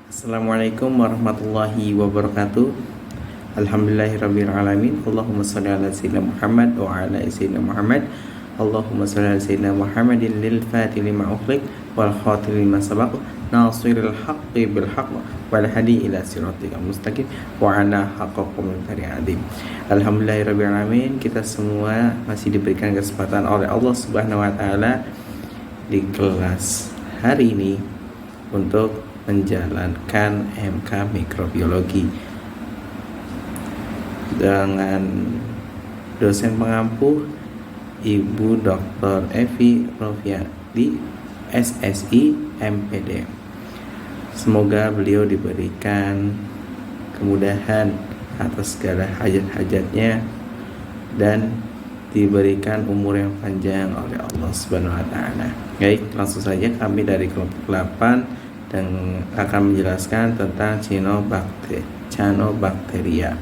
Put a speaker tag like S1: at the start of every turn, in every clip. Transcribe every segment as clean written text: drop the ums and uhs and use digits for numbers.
S1: Assalamualaikum warahmatullahi wabarakatuh. Alhamdulillahirabbil alamin. Allahumma shalli ala sayyidina Muhammad wa ala sayyidina Muhammad. Allahumma shalli ala sayyidina Muhammadin lil fatih lima ukhliq wal khatim lima sabaq nasiril haqqi bil haqq wal hadi ila siratikal mustaqim wa ala haqqa qadri adim. Alhamdulillahirabbil alamin. Kita semua masih diberikan kesempatan oleh Allah Subhanahu wa taala di kelas hari ini untuk menjalankan MK Mikrobiologi dengan dosen pengampu Ibu Dr. Evi Rofiati SSI MPD. Semoga beliau diberikan kemudahan atas segala hajat-hajatnya dan diberikan umur yang panjang oleh Allah Subhanahu wa taala. Baik, langsung saja kami dari kelompok 8 dan akan menjelaskan tentang Cyanobacteria.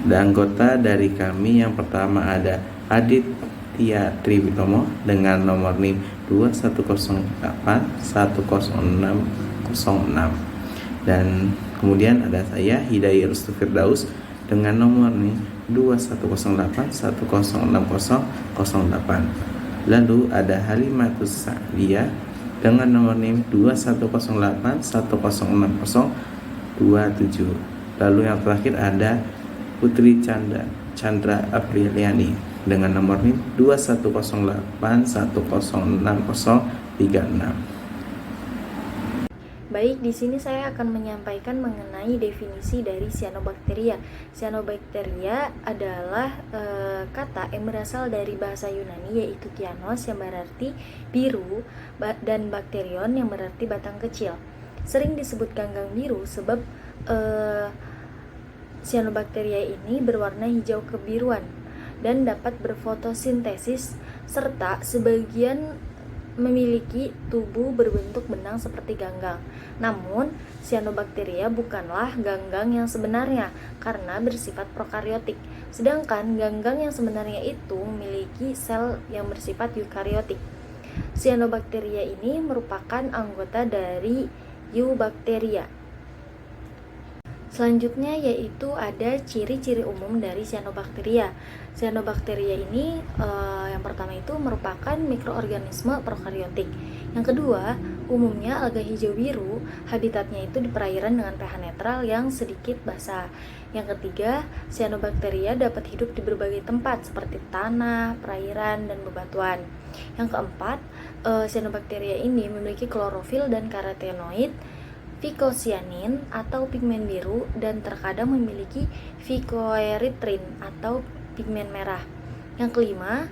S1: Dan anggota dari kami yang pertama ada Aditya Triwitomo dengan nomor NIM 2108106006, dan kemudian ada saya Hidayah Rustu Firdaus dengan nomor NIM 2108106008. Lalu ada Halimatus Sa'diyah dengan nomor NIM 2108106027. Lalu yang terakhir ada Putri Chandra Apriliani dengan nomor NIM 2108106036.
S2: Baik, di sini saya akan menyampaikan mengenai definisi dari Cyanobacteria. Cyanobacteria adalah kata yang berasal dari bahasa Yunani, yaitu kyanos yang berarti biru dan bakterion yang berarti batang kecil. Sering disebut ganggang biru sebab Cyanobacteria ini berwarna hijau kebiruan dan dapat berfotosintesis serta sebagian memiliki tubuh berbentuk benang seperti ganggang. Namun, Cyanobacteria bukanlah ganggang yang sebenarnya karena bersifat prokariotik. Sedangkan ganggang yang sebenarnya itu memiliki sel yang bersifat eukariotik. Cyanobacteria ini merupakan anggota dari Eubacteria. Selanjutnya yaitu ada ciri-ciri umum dari Cyanobacteria. Cyanobacteria ini yang pertama itu merupakan mikroorganisme prokariotik. Yang kedua, umumnya alga hijau biru, habitatnya itu di perairan dengan pH netral yang sedikit basah. Yang ketiga, Cyanobacteria dapat hidup di berbagai tempat seperti tanah, perairan, dan bebatuan. Yang keempat, Cyanobacteria ini memiliki klorofil dan karotenoid, phycocyanin atau pigmen biru, dan terkadang memiliki phycoerythrin atau pigmen merah. Yang kelima,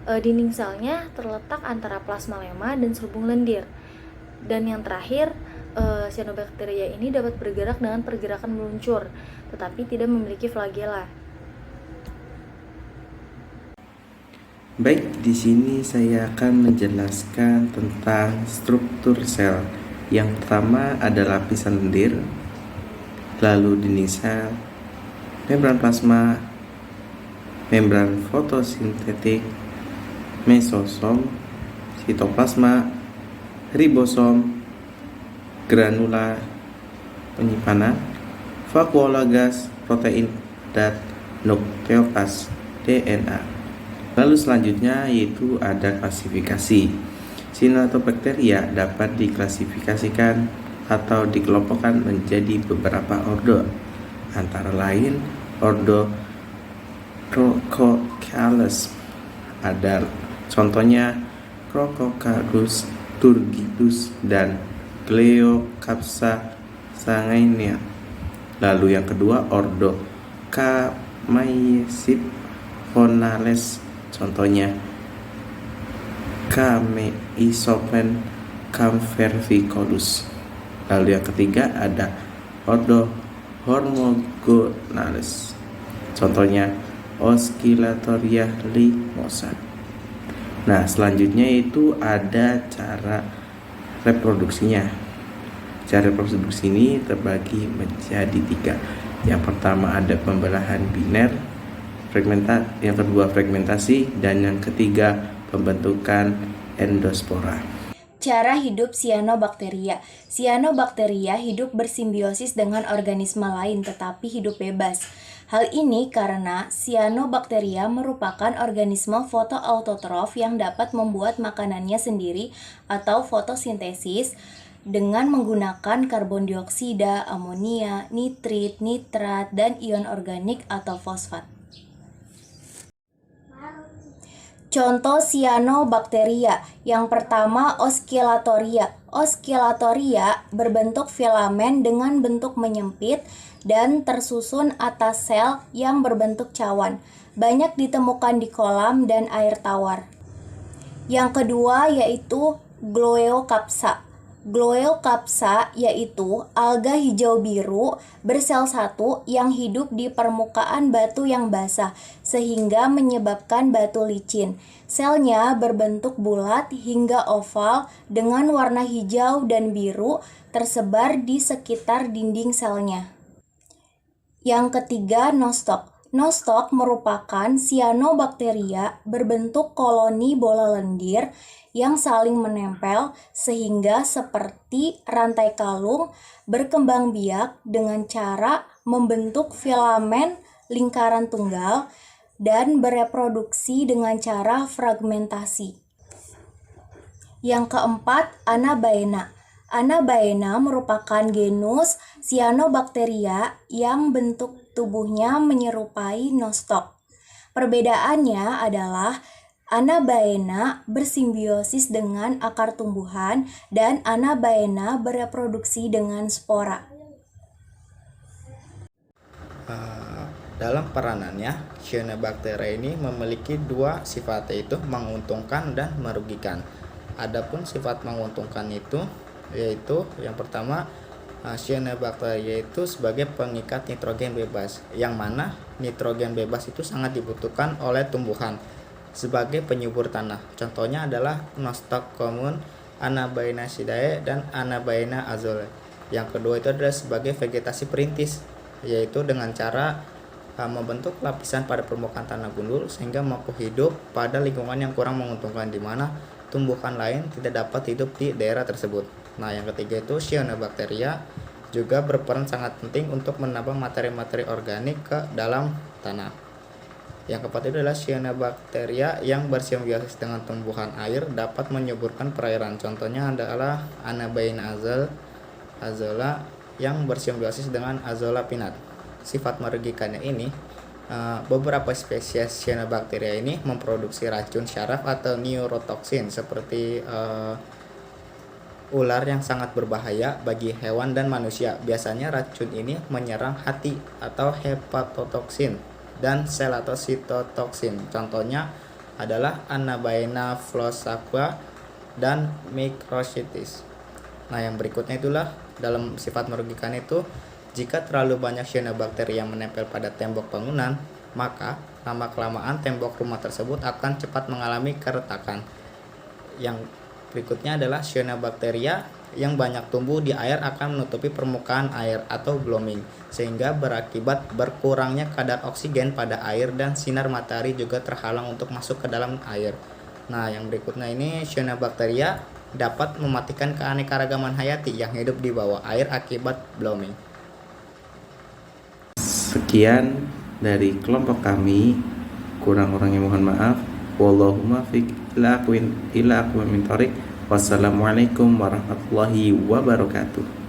S2: dinding selnya terletak antara plasmalema dan selubung lendir. Dan yang terakhir, Cyanobacteria ini dapat bergerak dengan pergerakan meluncur, tetapi tidak memiliki flagela.
S1: Baik, di sini saya akan menjelaskan tentang struktur sel. Yang pertama ada lapisan lendir, lalu dinding sel, membran plasma, membran fotosintetik, mesosom, sitoplasma, ribosom, granula penyimpanan, vakuola gas, protein, dan nukleopas DNA. Lalu selanjutnya yaitu ada klasifikasi. Cyanobacteria dapat diklasifikasikan atau dikelompokkan menjadi beberapa ordo, antara lain ordo Crococaulus. Ada contohnya Crococarus turgidus dan Gleocapsa sanguinea. Lalu yang kedua ordo Chamaecyphonalis, contohnya Cameisopen campervicolus. Lalu yang ketiga ada ordo Hormogonalis, contohnya Oscillatoria limosa. Nah, selanjutnya itu ada cara reproduksinya. Cara reproduksi ini terbagi menjadi 3. Yang pertama ada pembelahan biner, yang kedua fragmentasi, dan yang ketiga pembentukan endospora.
S3: Cara hidup Cyanobacteria. Cyanobacteria hidup bersimbiosis dengan organisme lain tetapi hidup bebas. Hal ini karena Cyanobacteria merupakan organisme fotoautotrof yang dapat membuat makanannya sendiri atau fotosintesis dengan menggunakan karbon dioksida, amonia, nitrit, nitrat, dan ion organik atau fosfat. Contoh Cyanobacteria. Yang pertama, Oscillatoria. Oscillatoria berbentuk filamen dengan bentuk menyempit dan tersusun atas sel yang berbentuk cawan. Banyak ditemukan di kolam dan air tawar. Yang kedua yaitu Gloeocapsa. Gloeocapsa yaitu alga hijau biru bersel satu yang hidup di permukaan batu yang basah sehingga menyebabkan batu licin. Selnya berbentuk bulat hingga oval dengan warna hijau dan biru tersebar di sekitar dinding selnya. Yang ketiga, Nostoc. Nostoc merupakan Cyanobacteria berbentuk koloni bola lendir yang saling menempel sehingga seperti rantai kalung berkembang biak dengan cara membentuk filamen lingkaran tunggal dan bereproduksi dengan cara fragmentasi. Yang keempat, Anabaena. Anabaena merupakan genus Cyanobacteria yang bentuk tubuhnya menyerupai Nostoc. Perbedaannya adalah Anabaena bersimbiosis dengan akar tumbuhan dan Anabaena bereproduksi dengan spora.
S4: Dalam peranannya, Cyanobacteria ini memiliki dua sifat, yaitu menguntungkan dan merugikan. Adapun sifat menguntungkan itu yaitu yang pertama, Cyanobacteria itu sebagai pengikat nitrogen bebas, yang mana nitrogen bebas itu sangat dibutuhkan oleh tumbuhan sebagai penyubur tanah. Contohnya adalah Nostoc commune, Anabaenaceae, dan Anabaena azole. Yang kedua itu adalah sebagai vegetasi perintis, yaitu dengan cara membentuk lapisan pada permukaan tanah gundul sehingga mampu hidup pada lingkungan yang kurang menguntungkan, di mana tumbuhan lain tidak dapat hidup di daerah tersebut. Nah, yang ketiga itu Cyanobacteria juga berperan sangat penting untuk menambah materi-materi organik ke dalam tanah. Yang keempat itu adalah Cyanobacteria yang bersimbiosis dengan tumbuhan air dapat menyuburkan perairan. Contohnya adalah Anabaena azola yang bersimbiosis dengan Azolla pinnata. Sifat merugikannya ini, beberapa spesies Cyanobacteria ini memproduksi racun syaraf atau neurotoxin seperti ular yang sangat berbahaya bagi hewan dan manusia. Biasanya racun ini menyerang hati atau hepatotoxin dan sel atau sitotoxin. Contohnya adalah Anabaena flossaqua dan microcytis. Nah, yang berikutnya itulah dalam sifat merugikan itu, jika terlalu banyak Cyanobacteria yang menempel pada tembok bangunan, maka lama-kelamaan tembok rumah tersebut akan cepat mengalami keretakan. Yang berikutnya adalah Cyanobacteria yang banyak tumbuh di air akan menutupi permukaan air atau blooming, sehingga berakibat berkurangnya kadar oksigen pada air dan sinar matahari juga terhalang untuk masuk ke dalam air. Nah, yang berikutnya ini Cyanobacteria dapat mematikan keanekaragaman hayati yang hidup di bawah air akibat blooming.
S1: Sekian dari kelompok kami, kurang-kurangnya mohon maaf. Wallahu muwaffiq ila aqwamit thoriq. Wassalamualaikum warahmatullahi wabarakatuh.